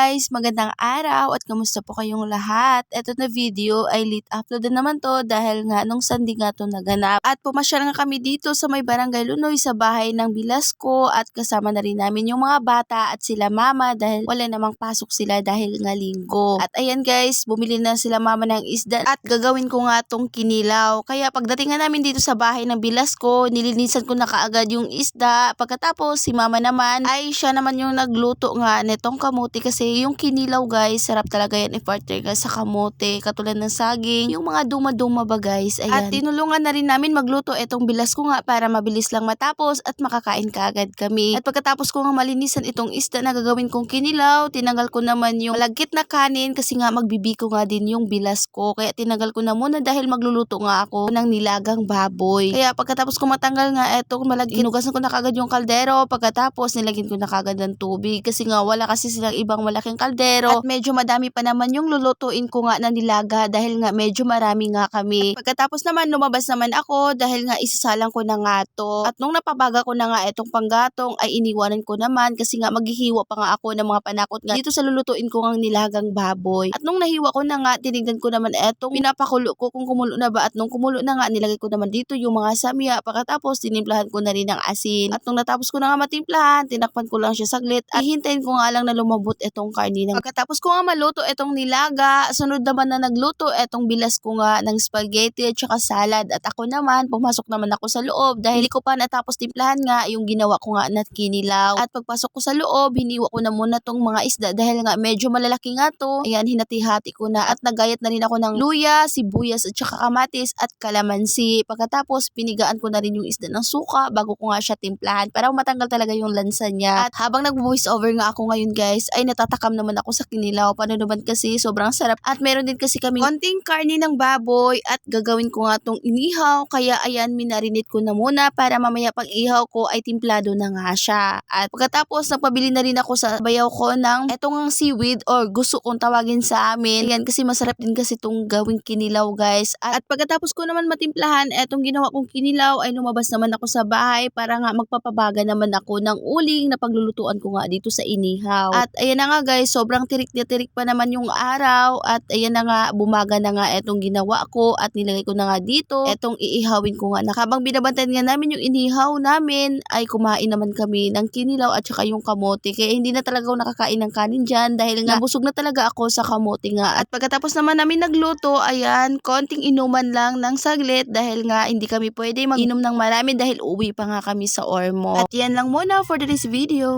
guys! Magandang araw at kamusta po kayong lahat? Ito na video ay late upload na naman to dahil nga nung Sunday nga to naganap. At pumasyal nga kami dito sa may Barangay Lunoy sa bahay ng Bilasco at kasama na rin namin yung mga bata at sila mama dahil wala namang pasok sila dahil nga linggo. At ayan guys, bumili na sila mama ng isda at gagawin ko nga tong kinilaw. Kaya pagdating nga namin dito sa bahay ng Bilasco, nilinisan ko na kaagad yung isda. Pagkatapos si mama naman ay siya naman yung nagluto nga netong kamote kasi yung kinilaw guys, sarap talaga yan i-partner ka sa kamote katulad ng saging, yung mga duma-duma ba guys, ayan. At tinulungan na rin namin magluto etong Bilasco nga para mabilis lang matapos at makakain kaagad kami. At pagkatapos ko nga malinisan itong isda na gagawin kong kinilaw, tinanggal ko naman yung malagkit na kanin kasi nga magbibiko nga din yung Bilasco. Kaya tinanggal ko na muna dahil magluluto nga ako ng nilagang baboy. Kaya pagkatapos ko matanggal nga etong malagkit, inugasan ko na kaagad yung kaldero, pagkatapos nilagyan ko na kaagad ng tubig kasi nga wala kasi silang ibang malaking kaldero at medyo madami pa naman yung lulutuin ko nga na nilaga dahil nga medyo marami nga kami. At pagkatapos naman lumabas naman ako dahil nga isasalang ko na nga to. At nung napabaga ko na nga etong panggatong ay iniwanan ko naman kasi nga maghihiwa pa nga ako ng mga panakot nga dito sa lulutuin ko ng nilagang baboy. At nung nahiwa ko na nga, tinignan ko naman etong pinapakulo ko kung kumulo na ba at nung kumulo na nga nilagay ko naman dito yung mga samya. Pagkatapos tinimplahan ko na rin ng asin. At nung natapos ko na nga matimplahan, tinakpan ko lang siya saglit at hihintayin ko nga lang na lumambot etong karne. Pagkatapos ko nga maluto etong nilaga, sunod naman na nagluto etong Bilasco nga ng spaghetti at saka salad. At ako naman, pumasok naman ako sa loob dahil hindi ko pa natapos timplahan nga yung ginawa ko nga na kinilaw. At pagpasok ko sa loob, hiniwa ko na muna tong mga isda dahil nga medyo malalaki nga to. Ayan, hinati-hati ko na at nagayat na rin ako ng luya, sibuyas at saka kamatis at kalamansi. Pagkatapos, pinigaan ko na rin yung isda ng suka bago ko nga siya timplahan para matanggal talaga yung lansa niya. At habang nag-voice over nga ako ngayon guys, ay natatakam naman ako sa kinilaw. Paano naman kasi sobrang sarap. At meron din kasi kami konting karne ng baboy at gagawin ko nga tong inihaw. Kaya ayan, minarinate ko na muna para mamaya pag ihaw ko ay timplado na nga siya. At pagkatapos, nagpabili na rin ako sa bayaw ko ng etong seaweed or gusto kong tawagin sa amin. Ayan, kasi masarap din kasi itong gawing kinilaw guys. At pagkatapos ko naman matimplahan etong ginawa kong kinilaw ay lumabas naman ako sa bahay para nga magpapabaga naman ako ng uling na paglulutuan ko nga dito sa inihaw. At ayan na nga guys, sobrang tirik na tirik pa naman yung araw at ayan na nga, bumaga na nga etong ginawa ko at nilagay ko na nga dito etong iihawin ko nga. Habang binabantayan nga namin yung inihaw namin ay kumain naman kami ng kinilaw at saka yung kamote. Kaya hindi na talaga ako nakakain ng kanin dyan dahil nga busog na talaga ako sa kamote nga. At pagkatapos naman namin nagluto, ayan, konting inuman lang ng saglit dahil nga hindi kami pwede mag-inom ng marami dahil uwi pa nga kami sa Ormo. At yan lang muna for today's video.